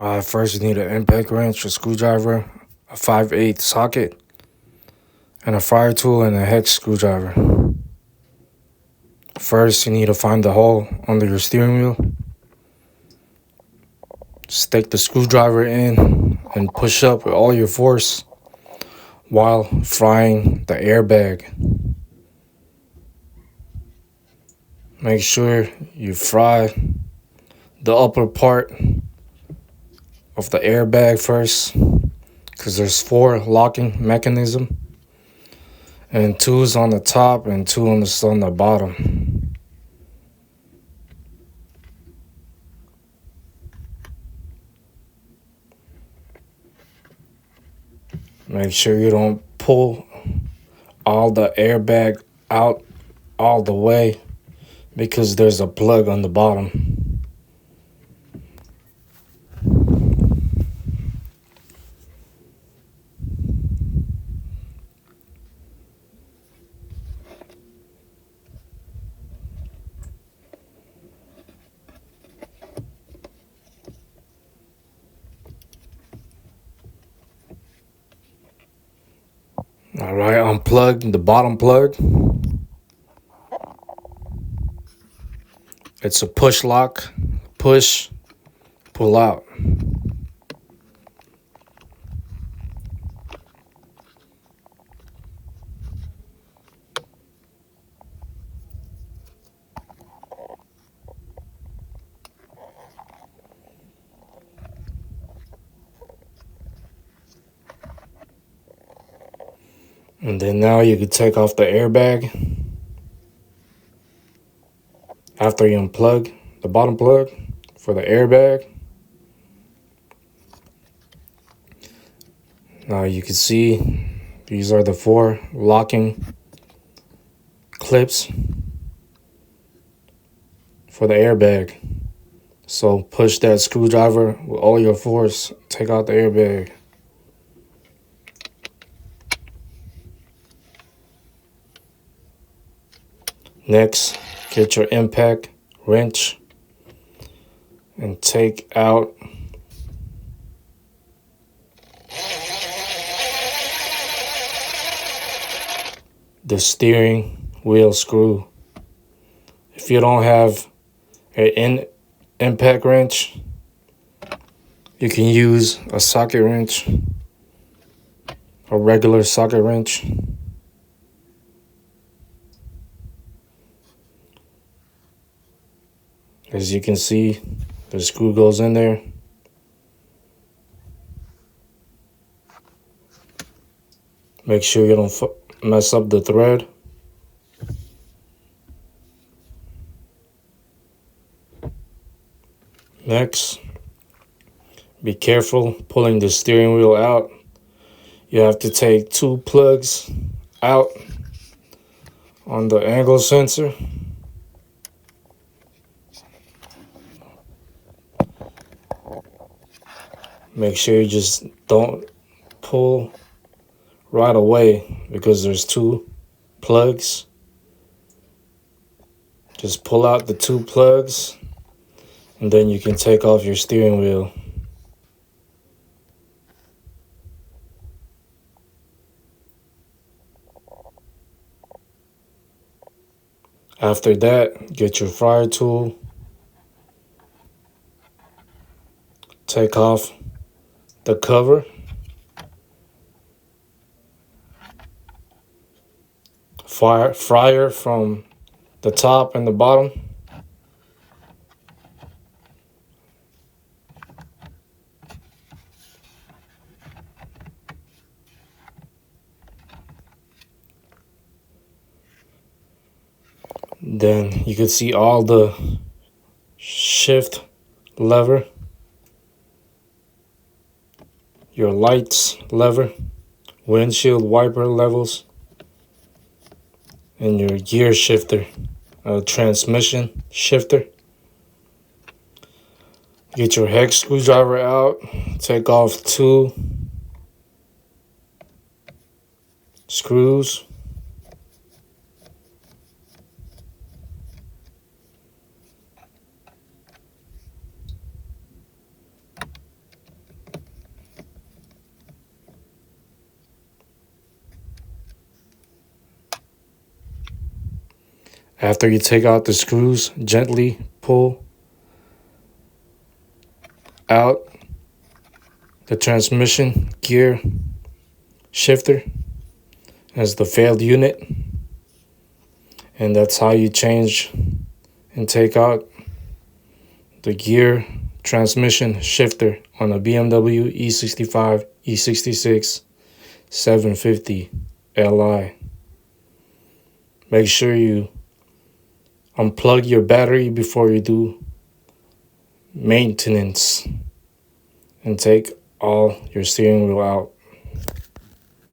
First, you need an impact wrench, a screwdriver, a 5/8 socket, and a fire tool and a hex screwdriver. First, you need to find the hole under your steering wheel. Stick the screwdriver in and push up with all your force while frying the airbag. Make sure you fry the upper part of the airbag first, because there's 4 locking mechanisms, and 2 is on the top and 2 on the bottom. Make sure you don't pull all the airbag out all the way, because there's a plug on the bottom. All right, unplug the bottom plug. It's a push lock. Push, pull out. And then now you can take off the airbag after you unplug the bottom plug for the airbag. Now you can see these are the 4 locking clips for the airbag. So push that screwdriver with all your force, take out the airbag. Next, get your impact wrench and take out the steering wheel screw. If you don't have an impact wrench, you can use a socket wrench, a regular socket wrench. As you can see, the screw goes in there. Make sure you don't mess up the thread. Next, be careful pulling the steering wheel out. You have to take 2 plugs out on the angle sensor. Make sure you just don't pull right away, because there's 2 plugs. Just pull out the 2 plugs, and then you can take off your steering wheel. After that, get your fire tool, take off the cover, fryer from the top and the bottom. Then you can see all the shift lever, your lights lever, windshield wiper levels, and your gear shifter, transmission shifter. Get your hex screwdriver out, take off 2 screws. After you take out the screws, gently pull out the transmission gear shifter as the failed unit, and that's how you change and take out the gear transmission shifter on a BMW E65 E66 750 Li. Make sure you unplug your battery before you do maintenance and take all your steering wheel out.